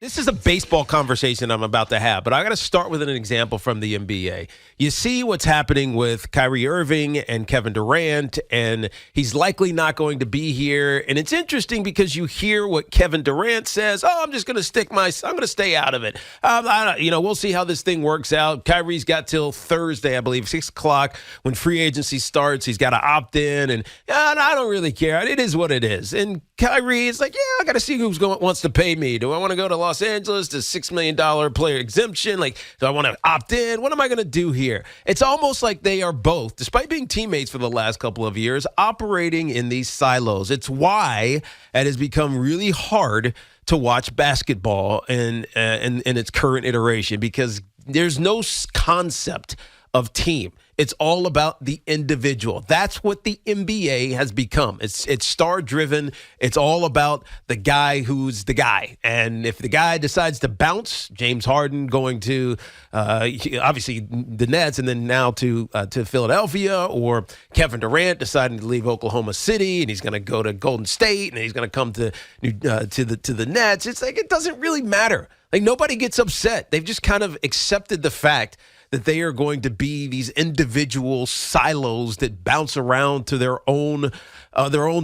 This is a baseball conversation I'm about to have, but I got to start with an example from the NBA. You see what's happening with Kyrie Irving and Kevin Durant, and he's likely not going to be here. And it's interesting because you hear what Kevin Durant says. Oh, I'm just going to I'm going to stay out of it. We'll see how this thing works out. Kyrie's got till Thursday, I believe, 6 o'clock when free agency starts. He's got to opt in, and I don't really care. It is what it is. And Kyrie is like, I got to see wants to pay me. Do I want to go to Los Angeles to $6 million player exemption? Like, do I want to opt in? What am I going to do here? It's almost like they are both, despite being teammates for the last couple of years, operating in these silos. It's why it has become really hard to watch basketball in its current iteration, because there's no concept of team. It's all about the individual. That's what the NBA has become. It's star-driven. It's all about the guy who's the guy. And if the guy decides to bounce, James Harden going to obviously the Nets and then now to Philadelphia, or Kevin Durant deciding to leave Oklahoma City and he's going to go to Golden State and he's going to come to the Nets. It's like, it doesn't really matter. Like, nobody gets upset. They've just kind of accepted the fact that they are going to be these individual silos that bounce around to their own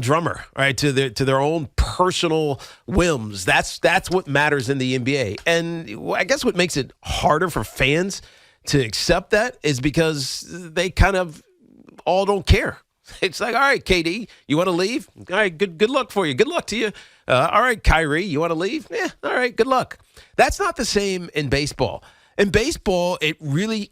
drummer, right? To their own personal whims. That's what matters in the NBA. And I guess what makes it harder for fans to accept that is because they kind of all don't care. It's like, all right, KD, you want to leave? All right, good luck for you. Good luck to you. All right, Kyrie, you want to leave? Yeah, all right, good luck. That's not the same in baseball. In baseball, it really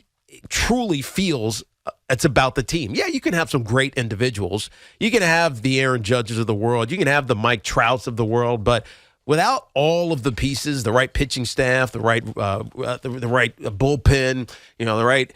truly feels it's about the team. Yeah, you can have some great individuals. You can have the Aaron Judges of the world. You can have the Mike Trouts of the world. But without all of the pieces, the right pitching staff, the right bullpen, the right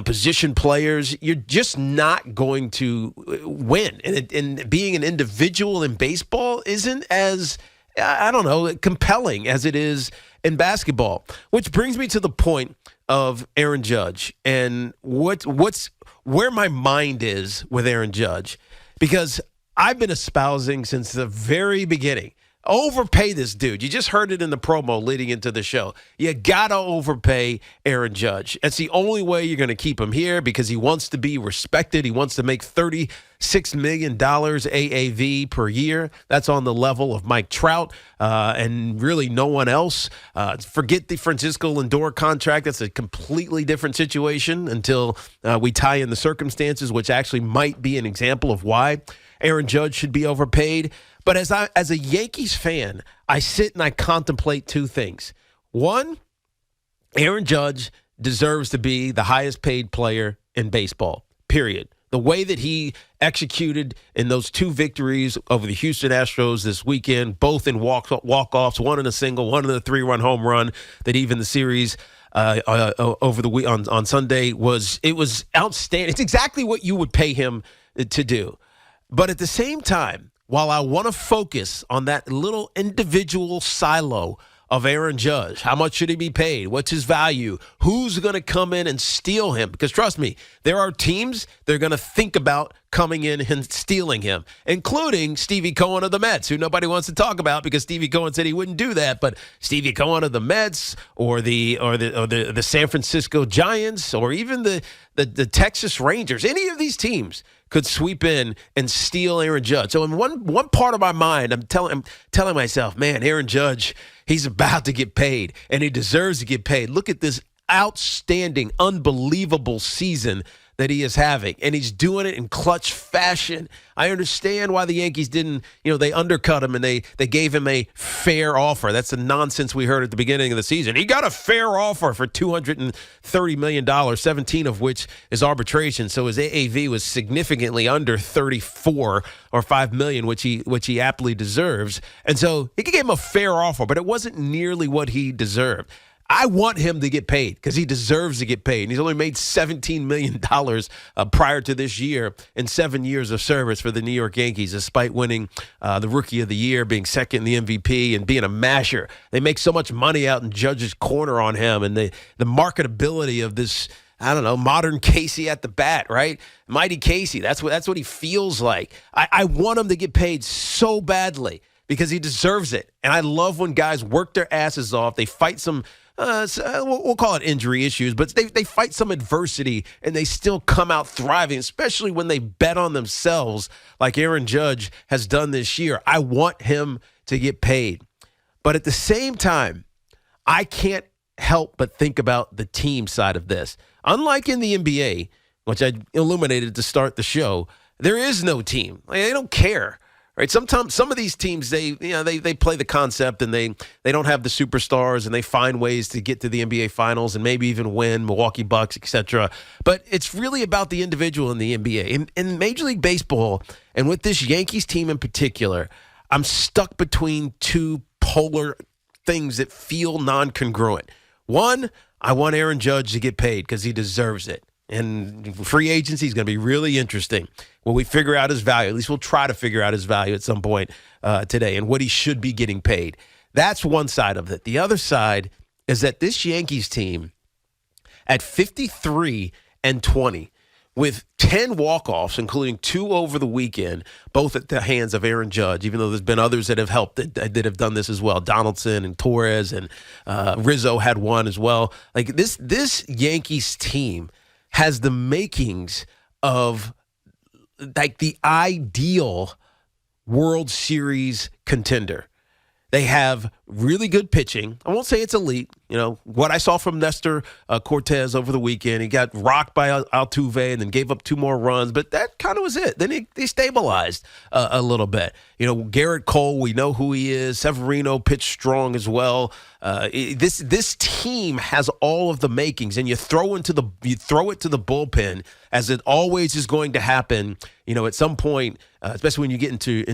position players, you're just not going to win. And being an individual in baseball isn't as, compelling as it is in basketball. Which brings me to the point of Aaron Judge and where my mind is with Aaron Judge, because I've been espousing since the very beginning. Overpay this dude. You just heard it in the promo leading into the show. You got to overpay Aaron Judge. It's the only way you're going to keep him here, because he wants to be respected. He wants to make $36 million AAV per year. That's on the level of Mike Trout and really no one else. Forget the Francisco Lindor contract. That's a completely different situation until we tie in the circumstances, which actually might be an example of why Aaron Judge should be overpaid. But as a Yankees fan, I sit and I contemplate two things. One, Aaron Judge deserves to be the highest paid player in baseball, period. The way that he executed in those two victories over the Houston Astros this weekend, both in walk-offs, one in a single, one in a 3-run home run, that even the series over the week on Sunday was outstanding. It's exactly what you would pay him to do. But at the same time, while I want to focus on that little individual silo of Aaron Judge, how much should he be paid? What's his value? Who's going to come in and steal him? Because trust me, there are teams that are going to think about coming in and stealing him, including Stevie Cohen of the Mets, who nobody wants to talk about because Stevie Cohen said he wouldn't do that. But Stevie Cohen of the Mets, or the San Francisco Giants, or even the Texas Rangers, any of these teams could sweep in and steal Aaron Judge. So in one part of my mind, I'm telling myself, man, Aaron Judge, he's about to get paid, and he deserves to get paid. Look at this outstanding, unbelievable season that he is having, and he's doing it in clutch fashion. I understand why the Yankees didn't, they undercut him and they gave him a fair offer. That's the nonsense we heard at the beginning of the season. He got a fair offer for $230 million, 17 of which is arbitration. So his AAV was significantly under 34 or $5 million, which he aptly deserves. And so he gave him a fair offer, but it wasn't nearly what he deserved. I want him to get paid because he deserves to get paid. And he's only made $17 million prior to this year in 7 years of service for the New York Yankees, despite winning the Rookie of the Year, being second in the MVP, and being a masher. They make so much money out in Judge's corner on him, and the marketability of this, modern Casey at the bat, right? Mighty Casey, that's what he feels like. I want him to get paid so badly, because he deserves it. And I love when guys work their asses off. They fight some, we'll call it injury issues, but they fight some adversity and they still come out thriving, especially when they bet on themselves like Aaron Judge has done this year. I want him to get paid. But at the same time, I can't help but think about the team side of this. Unlike in the NBA, which I illuminated to start the show, there is no team. Like, they don't care. Right? Sometimes some of these teams they play the concept and they don't have the superstars and they find ways to get to the NBA Finals and maybe even win, Milwaukee Bucks, etc. But it's really about the individual in the NBA. In Major League Baseball, and with this Yankees team in particular, I'm stuck between two polar things that feel non-congruent. One, I want Aaron Judge to get paid because he deserves it. And free agency is going to be really interesting when we figure out his value. At least we'll try to figure out his value at some point today and what he should be getting paid. That's one side of it. The other side is that this Yankees team at 53-20 with 10 walk-offs, including 2 over the weekend, both at the hands of Aaron Judge, even though there's been others that have helped that have done this as well. Donaldson and Torres and Rizzo had one as well. Like this Yankees team has the makings of like the ideal World Series contender. They have really good pitching. I won't say it's elite. You know, what I saw from Nestor Cortez over the weekend, he got rocked by Altuve and then gave up 2 more runs, but that kind of was it. Then they stabilized a little bit. You know, Garrett Cole, we know who he is. Severino pitched strong as well. This team has all of the makings, and you throw it to the bullpen, as it always is going to happen. You know, at some point, especially when you get into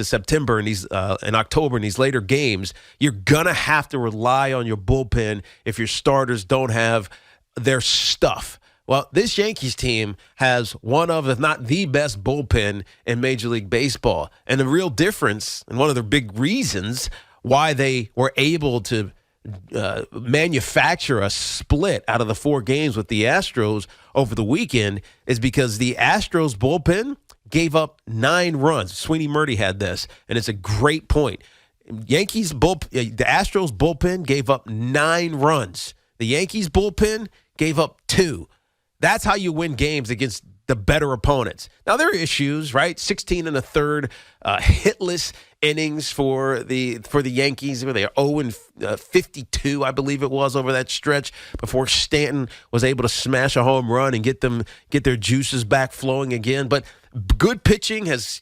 September and in October and these later games, you're gonna have to rely on your bullpen if your starters don't have their stuff. Well, this Yankees team has one of, if not the best bullpen in Major League Baseball. And the real difference, and one of the big reasons why they were able to manufacture a split out of the 4 games with the Astros over the weekend, is because the Astros bullpen gave up 9 runs. Sweeney Murdy had this, and it's a great point. The Astros bullpen gave up 9 runs. The Yankees bullpen gave up 2. That's how you win games against the better opponents. Now, there are issues, right? 16 1/3 hitless innings for the Yankees. They are 0-52, I believe it was, over that stretch before Stanton was able to smash a home run and get their juices back flowing again. But good pitching has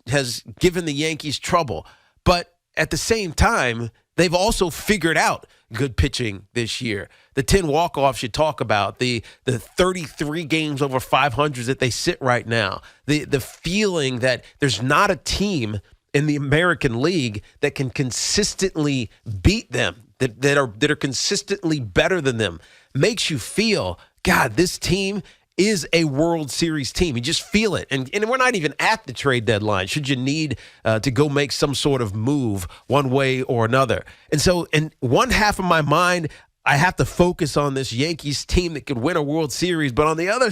given the Yankees trouble. But at the same time, they've also figured out good pitching this year. The 10 walk-offs you talk about, the 33 games over 500 that they sit right now, the feeling that there's not a team in the American League that can consistently beat them, that are consistently better than them, makes you feel, God, this team is a World Series team. You just feel it. And we're not even at the trade deadline, should you need to go make some sort of move one way or another. And so in one half of my mind, I have to focus on this Yankees team that could win a World Series. But on the other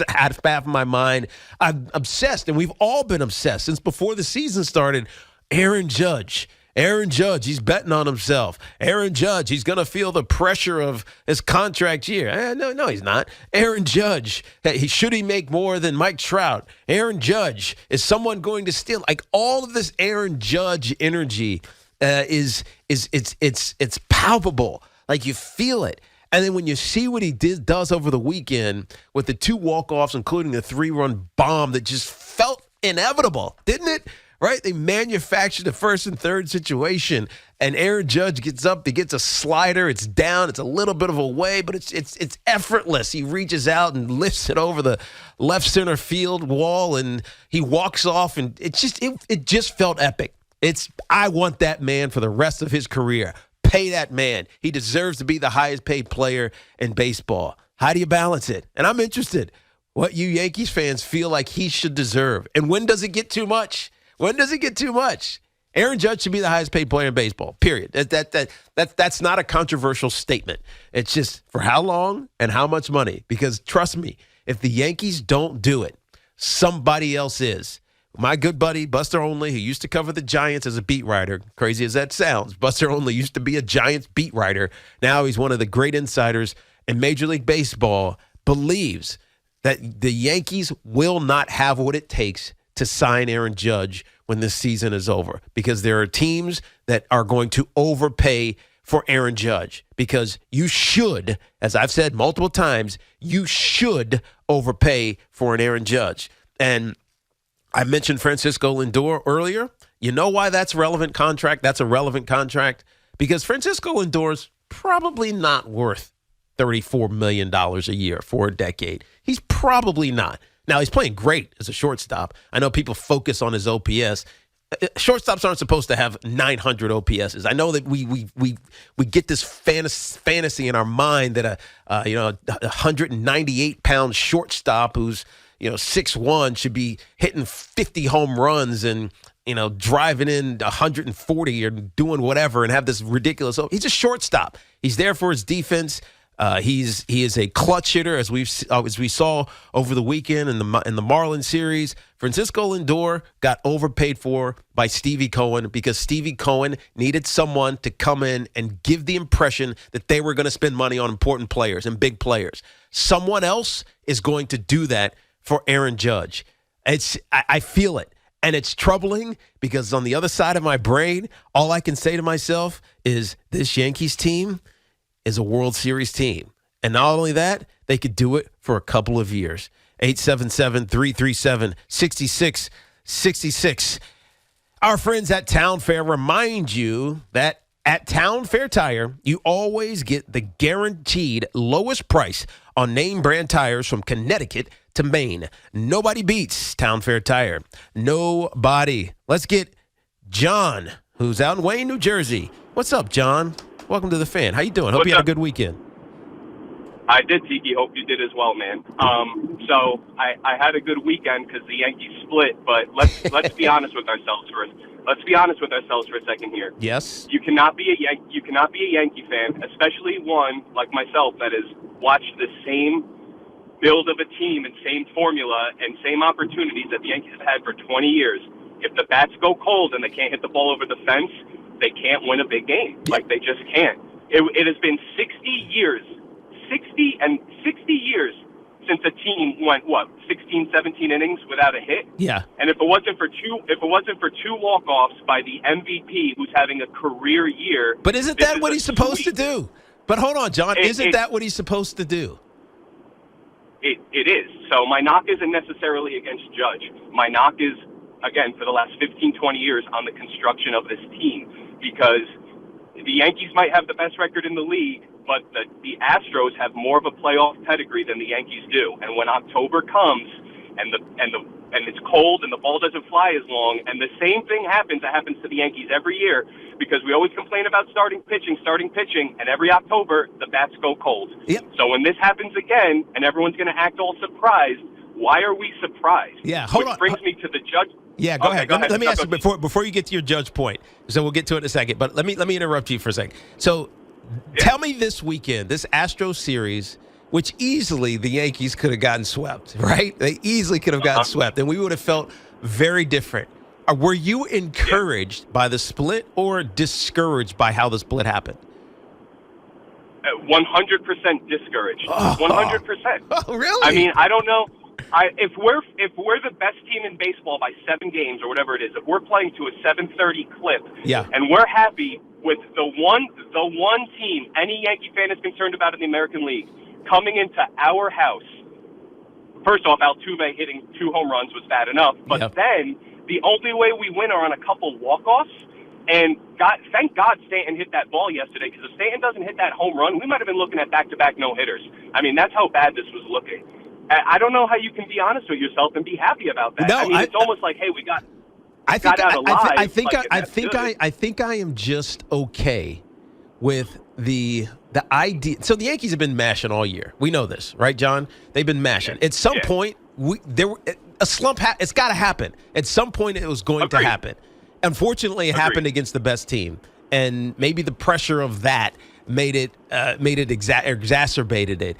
half of my mind, I'm obsessed, and we've all been obsessed since before the season started. Aaron Judge, he's betting on himself. Aaron Judge, he's going to feel the pressure of his contract year. No, he's not. Aaron Judge, should he make more than Mike Trout? Aaron Judge, is someone going to steal? Like, all of this Aaron Judge energy is palpable. Like, you feel it. And then when you see what he does over the weekend with the 2 walk-offs, including the 3-run bomb that just felt inevitable, didn't it? Right? They manufactured the first and third situation, and Aaron Judge gets up, he gets a slider, it's down, it's a little bit of a way, but it's effortless. He reaches out and lifts it over the left center field wall, and he walks off, and it just felt epic. I want that man for the rest of his career. Pay that man. He deserves to be the highest paid player in baseball. How do you balance it? And I'm interested what you Yankees fans feel like he should deserve. And when does it get too much? When does it get too much? Aaron Judge should be the highest paid player in baseball, period. That's not a controversial statement. It's just for how long and how much money. Because trust me, if the Yankees don't do it, somebody else is. My good buddy, Buster Only, who used to cover the Giants as a beat writer, crazy as that sounds, Buster Only used to be a Giants beat writer. Now he's one of the great insiders in Major League Baseball, believes that the Yankees will not have what it takes to sign Aaron Judge when this season is over, because there are teams that are going to overpay for Aaron Judge, because you should, as I've said multiple times, you should overpay for an Aaron Judge. And I mentioned Francisco Lindor earlier. You know why that's relevant contract? That's a relevant contract because Francisco Lindor's probably not worth $34 million a year for a decade. He's probably not. Now, he's playing great as a shortstop. I know people focus on his OPS. Shortstops aren't supposed to have 900 OPSs. I know that we get this fantasy in our mind that a 198-pound shortstop who's 6'1" should be hitting 50 home runs and driving in 140 or doing whatever and have this ridiculous. He's a shortstop. He's there for his defense. He is a clutch hitter, as we saw over the weekend in the Marlins series. Francisco Lindor got overpaid for by Stevie Cohen because Stevie Cohen needed someone to come in and give the impression that they were going to spend money on important players and big players. Someone else is going to do that for Aaron Judge. I feel it. And it's troubling because on the other side of my brain, all I can say to myself is this Yankees team is a World Series team. And not only that, they could do it for a couple of years. 877-337-6666. Our friends at Town Fair remind you that at Town Fair Tire, you always get the guaranteed lowest price on name brand tires from Connecticut to Maine. Nobody beats Town Fair Tire. Nobody. Let's get John, who's out in Wayne, New Jersey. What's up, John? Welcome to the Fan. How you doing? Hope you had a good weekend. I did, Tiki. Hope you did as well, man. So I had a good weekend because the Yankees split. But let's be honest with ourselves first. Let's be honest with ourselves for a second here. Yes. You cannot be a Yankee fan, especially one like myself that has watched the same build of a team and same formula and same opportunities that the Yankees have had for 20 years. If the bats go cold and they can't hit the ball over the fence, they can't win a big game. Like, they just can't. It has been 60 years since a team went 16, 17 innings without a hit. Yeah. And if it wasn't for two walk-offs by the MVP who's having a career year. But isn't that what he's supposed to do? But hold on, John. Isn't that what he's supposed to do? It is. So my knock isn't necessarily against Judge. My knock is, again, for the last 15, 20 years on the construction of this team, because the Yankees might have the best record in the league, but the Astros have more of a playoff pedigree than the Yankees do. And when October comes and it's cold and the ball doesn't fly as long, and the same thing happens, it happens to the Yankees every year, because we always complain about starting pitching, and every October the bats go cold. Yep. So when this happens again and everyone's going to act all surprised, why are we surprised? Yeah, hold on. Which brings me to the Judge. Yeah, go ahead. Let me ask you before you get to your Judge point. So we'll get to it in a second. But let me interrupt you for a second. So tell me this weekend, this Astros series, which easily the Yankees could have gotten swept, right? They easily could have gotten swept, and we would have felt very different. Were you encouraged by the split or discouraged by how the split happened? 100% discouraged. 100%. Oh, really? I mean, I don't know. If we're the best team in baseball by 7 games or whatever it is, if we're playing to a 730 clip, and we're happy with the one team any Yankee fan is concerned about in the American League coming into our house. First off, Altuve hitting 2 home runs was bad enough, but then the only way we win are on a couple walk-offs. And thank God Stanton hit that ball yesterday, because if Stanton doesn't hit that home run, we might have been looking at back-to-back no-hitters. I mean, that's how bad this was looking. I don't know how you can be honest with yourself and be happy about that. No, I mean, it's almost like, hey, we got out alive. I think I am just okay with the idea. So the Yankees have been mashing all year. We know this, right, John? They've been mashing. At some point, a slump. It's got to happen. At some point, it was going to happen. Unfortunately, it happened against the best team, and maybe the pressure of that made it exacerbated it,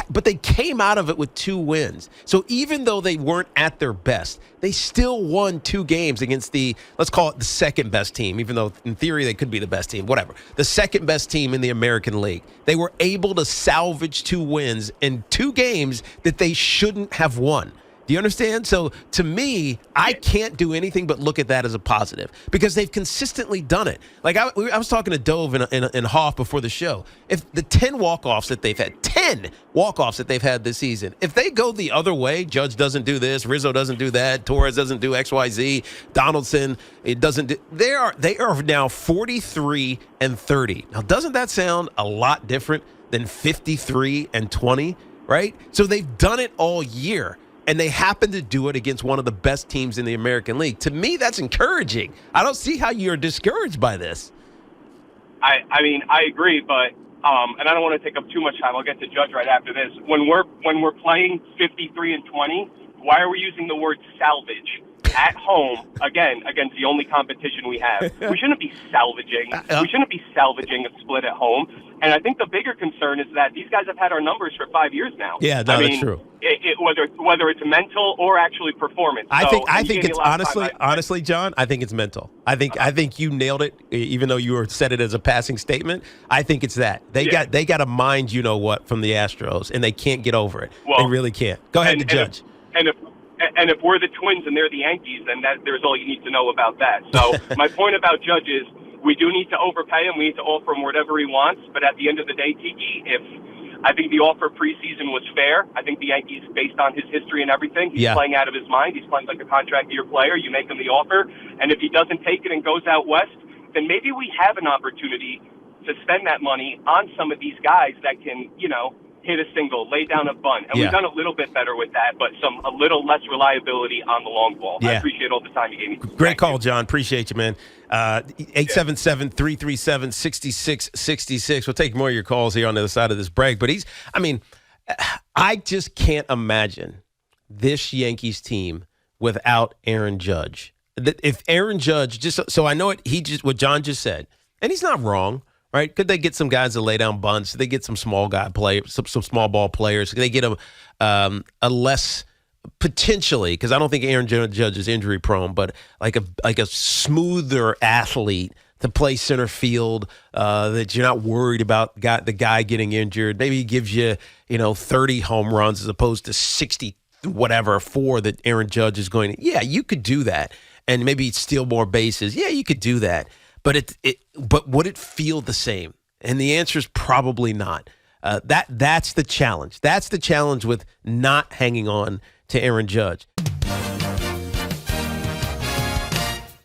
but they came out of it with 2 wins. So even though they weren't at their best, they still won 2 games against let's call it the second best team, even though in theory they could be the best team, whatever. The second best team in the American League. They were able to salvage 2 wins in 2 games that they shouldn't have won. Do you understand? So to me, I can't do anything but look at that as a positive because they've consistently done it. Like I was talking to Dove and Hoff before the show. If the 10 walk-offs that they've had this season, if they go the other way, Judge doesn't do this, Rizzo doesn't do that, Torres doesn't do XYZ, Donaldson, it doesn't do, they are now 43-30. Now, doesn't that sound a lot different than 53-20, right? So they've done it all year. And they happen to do it against one of the best teams in the American League. To me, that's encouraging. I don't see how you're discouraged by this. I mean, I agree, but and I don't want to take up too much time. I'll get to Judge right after this. When we're playing 53-20, why are we using the word salvage at home again against the only competition we have? We shouldn't be salvaging. We shouldn't be salvaging a split at home. And I think the bigger concern is that these guys have had our numbers for 5 years now. Yeah, that's true. Whether it's mental or actually performance. I think it's honestly, John. I think it's mental. I think you nailed it. Even though you said it as a passing statement, I think it's that they got a mind, you know what, from the Astros, and they can't get over it. Well, they really can't. Go ahead, the Judge. And if we're the Twins and they're the Yankees, then there's all you need to know about that. So my point about Judge is we do need to overpay him. We need to offer him whatever he wants. But at the end of the day, Tiki, I think the offer preseason was fair. I think the Yankees, based on his history and everything, he's playing out of his mind. He's playing like a contract year player. You make him the offer. And if he doesn't take it and goes out west, then maybe we have an opportunity to spend that money on some of these guys that can, hit a single, lay down a bunt. And we've done a little bit better with that, but a little less reliability on the long ball. I appreciate all the time you gave me. Great call, John. Appreciate you, man. 877-337-6666. We'll take more of your calls here on the other side of this break. But I just can't imagine this Yankees team without Aaron Judge. If Aaron Judge, so I know what John just said, and he's not wrong. Right? Could they get some guys to lay down bunts? They get some small some small ball players. Could they get them a less potentially? Because I don't think Aaron Judge is injury prone, but like a smoother athlete to play center field that you're not worried about the guy getting injured. Maybe he gives you 30 home runs as opposed to 60 whatever 4 that Aaron Judge is going to. Yeah, you could do that, and maybe steal more bases. Yeah, you could do that. But but would it feel the same? And the answer is probably not. That's the challenge. That's the challenge with not hanging on to Aaron Judge.